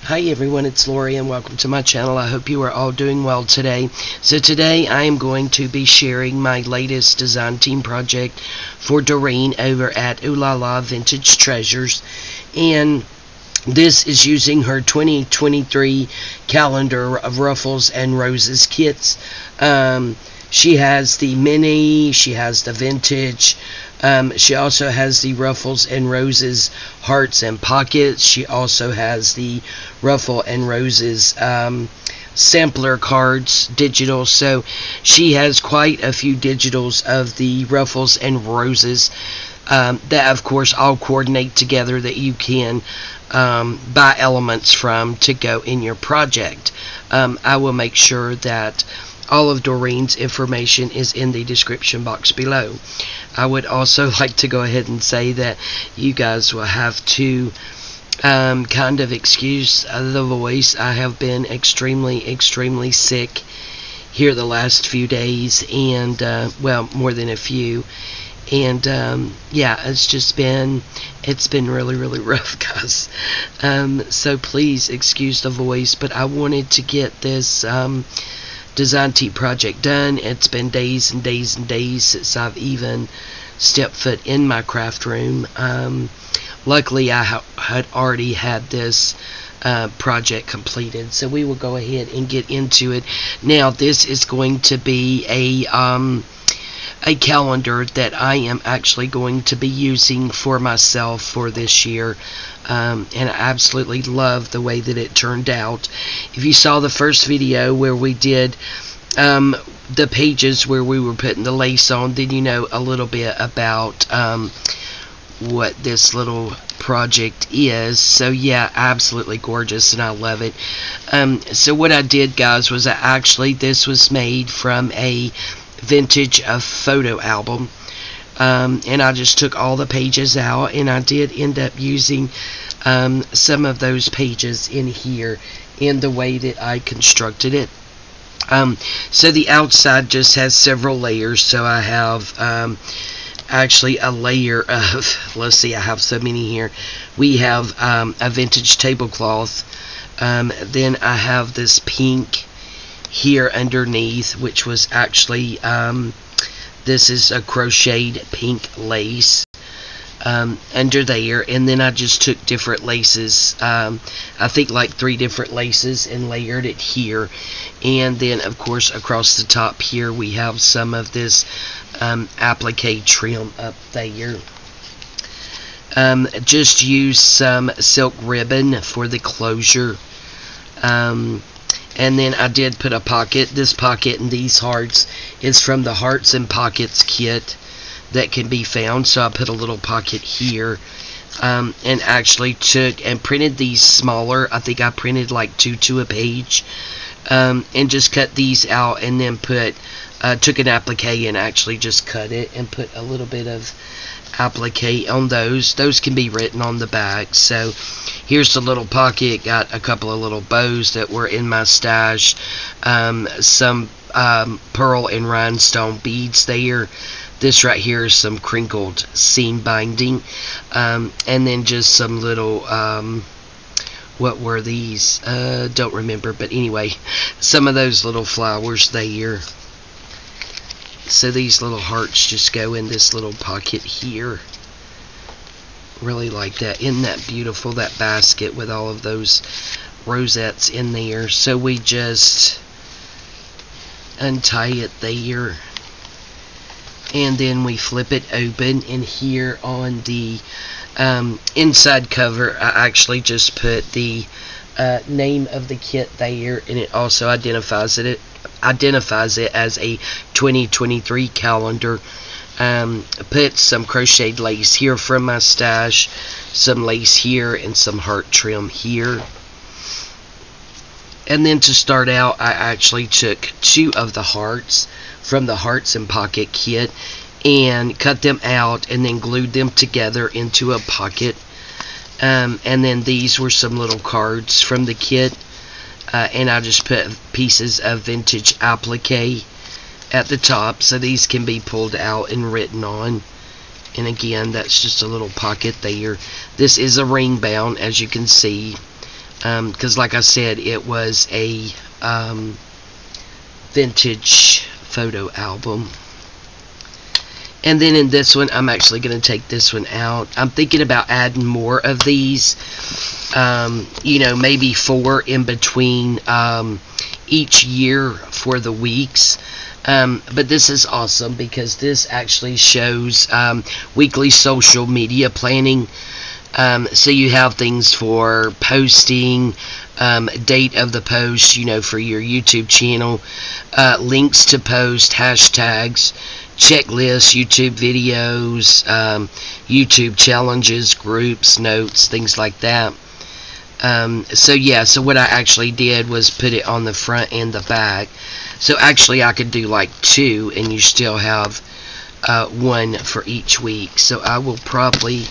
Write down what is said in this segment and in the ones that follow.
Hi everyone, it's Lori and welcome to my channel. I hope you are all doing well today. So today I am going to be sharing my latest design team project for Doreen over at Ooh La La Vintage Treasures. And this is using her 2023 calendar of Ruffles and Roses kits. She has the mini, she has the vintage, she also has the Ruffles and Roses hearts and pockets. She also has the Ruffle and Roses sampler cards, digital. So she has quite a few digitals of the Ruffles and Roses that of course all coordinate together that you can buy elements from to go in your project. I will make sure that all of Doreen's information is in the description box below. I would also like to go ahead and say that you guys will have to kind of excuse the voice. I have been extremely sick here the last few days, and well, more than a few. And yeah, it's been really rough, guys. So please excuse the voice, but I wanted to get this design team project done. It's been days and days and days since I've even stepped foot in my craft room. Luckily I had already had this project completed, so we will go ahead and get into it. Now this is going to be a calendar that I am actually going to be using for myself for this year. And I absolutely love the way that it turned out. If you saw the first video where we did the pages where we were putting the lace on, then you know a little bit about what this little project is. So yeah, absolutely gorgeous, and I love it. So what I did, guys, was this was made from a vintage photo album. And I just took all the pages out, and I did end up using some of those pages in here in the way that I constructed it. So the outside just has several layers. So I have actually a layer of, let's see, I have so many here. We have a vintage tablecloth. Then I have this pink here underneath, which was actually this is a crocheted pink lace under there, and then I just took different laces, I think like 3 different laces, and layered it here. And then of course across the top here we have some of this applique trim up there. Just use some silk ribbon for the closure. And then I did put a pocket. This pocket and these hearts is from the Hearts and Pockets kit that can be found. So I put a little pocket here, and actually took and printed these smaller. I think I printed like 2 a page, and just cut these out, and then took an applique and actually just cut it and put a little bit of applique on those. Those can be written on the back. So here's the little pocket. Got a couple of little bows that were in my stash, some pearl and rhinestone beads there. This right here is some crinkled seam binding, and then just some little what were these, don't remember, but anyway, some of those little flowers there. So these little hearts just go in this little pocket here. Really like that. Isn't that beautiful, that basket with all of those rosettes in there? So we just untie it there, and then we flip it open, and here on the inside cover I actually just put the name of the kit there, and it also identifies it as a 2023 calendar. Put some crocheted lace here from my stash, some lace here, and some heart trim here. And then to start out, I actually took 2 of the hearts from the Hearts and Pocket kit and cut them out, and then glued them together into a pocket. And then these were some little cards from the kit, and I just put pieces of vintage applique at the top, so these can be pulled out and written on. And again, that's just a little pocket there. This is a ring bound, as you can see. because like I said, it was a vintage photo album. And then in this one, I'm actually going to take this one out. I'm thinking about adding more of these, you know, maybe 4 in between each year for the weeks. But this is awesome because this actually shows weekly social media planning. So you have things for posting, date of the post, you know, for your YouTube channel, links to post, hashtags, checklists, YouTube videos, YouTube challenges, groups, notes, things like that. So yeah, so what I actually did was put it on the front and the back. So actually I could do like 2 and you still have 1 for each week. So I will probably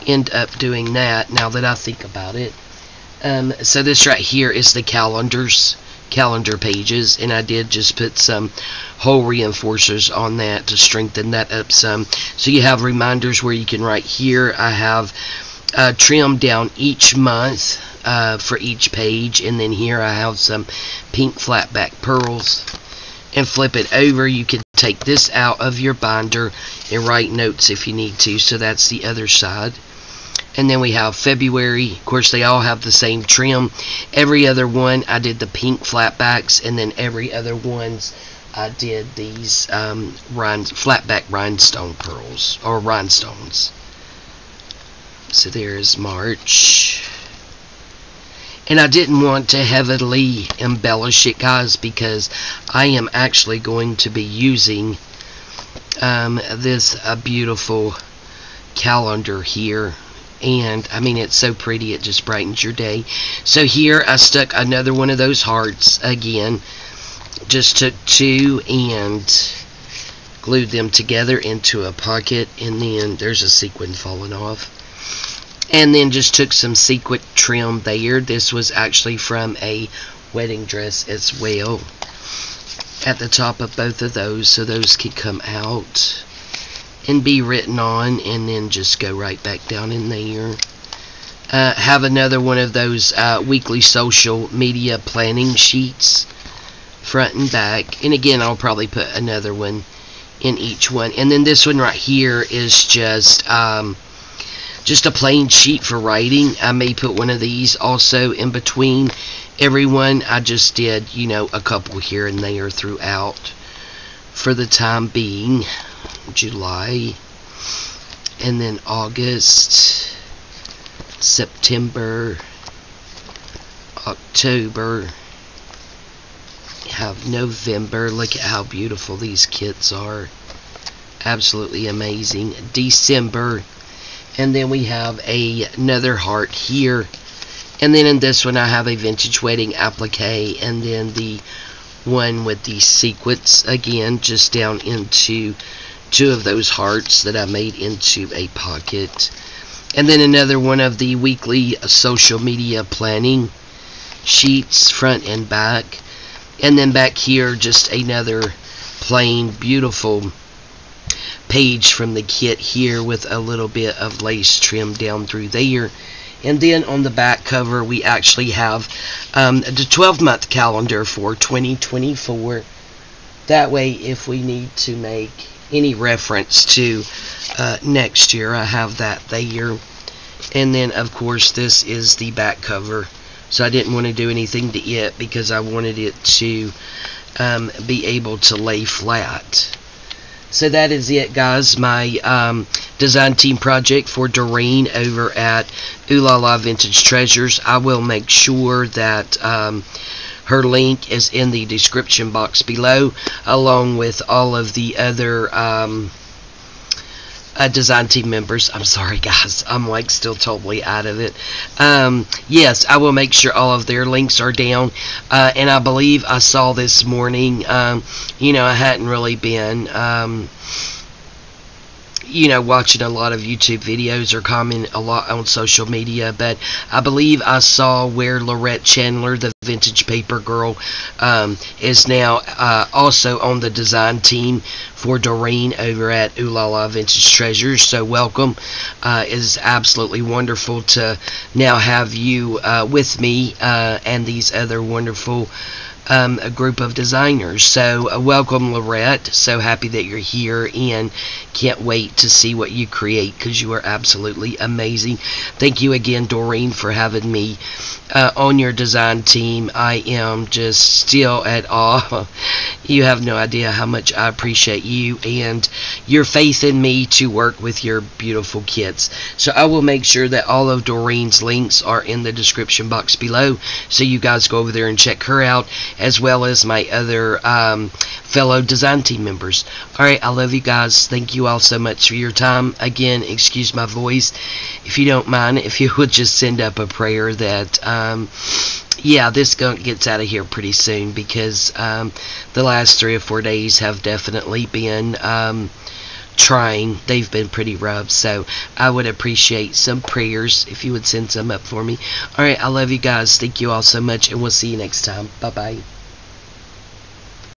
end up doing that now that I think about it. So this right here is the calendar pages, and I did just put some hole reinforcers on that to strengthen that up some. So you have reminders where you can write here. I have trimmed down each month for each page, and then here I have some pink flat back pearls. And flip it over, you can take this out of your binder and write notes if you need to. So that's the other side. And then we have February. Of course, they all have the same trim. Every other one, I did the pink flatbacks, and then every other ones, I did these flatback rhinestone pearls, or rhinestones. So there's March. And I didn't want to heavily embellish it, guys, because I am actually going to be using this beautiful calendar here. And I mean, it's so pretty, it just brightens your day. So here I stuck another one of those hearts again. Just took 2 and glued them together into a pocket, and then there's a sequin falling off. And then just took some sequin trim there. This was actually from a wedding dress as well, at the top of both of those, so those could come out and be written on, and then just go right back down in there. Have another one of those weekly social media planning sheets, front and back. And again, I'll probably put another one in each one. And then this one right here is just a plain sheet for writing. I may put one of these also in between every one. I just did, you know, a couple here and there throughout for the time being. July, and then August, September, October, have November. Look at how beautiful these kits are, absolutely amazing. December, and then we have another heart here, and then in this one I have a vintage wedding applique, and then the one with the sequins again, just down into 2 of those hearts that I made into a pocket. And then another one of the weekly social media planning sheets, front and back. And then back here, just another plain, beautiful page from the kit here with a little bit of lace trim down through there. And then on the back cover, we actually have the 12-month calendar for 2024. That way, if we need to make any reference to next year, I have that there. And then of course this is the back cover, so I didn't want to do anything to it because I wanted it to be able to lay flat. So that is it, guys, my design team project for Doreen over at Ooh La La Vintage Treasures. I will make sure that her link is in the description box below, along with all of the other design team members. I'm sorry, guys, I'm like still totally out of it. Yes, I will make sure all of their links are down. And I believe I saw this morning, you know, I hadn't really been you know, watching a lot of YouTube videos or commenting a lot on social media, but I believe I saw where Lorette Chandler, the vintage paper girl, is now also on the design team for Doreen over at Ooh La La Vintage Treasures. So welcome. It is absolutely wonderful to now have you with me and these other wonderful a group of designers. So welcome, Lorette. So happy that you're here and can't wait to see what you create, because you are absolutely amazing. Thank you again, Doreen, for having me on your design team. I am just still at awe. You have no idea how much I appreciate you and your faith in me to work with your beautiful kits. So I will make sure that all of Doreen's links are in the description box below, so you guys go over there and check her out, as well as my other fellow design team members. Alright, I love you guys. Thank you all so much for your time. Again, excuse my voice. If you don't mind, if you would just send up a prayer that yeah, this gunk gets out of here pretty soon, because the last 3 or 4 days have definitely been trying. They've been pretty rough, so I would appreciate some prayers if you would send some up for me. Alright, I love you guys. Thank you all so much, and we'll see you next time. Bye bye.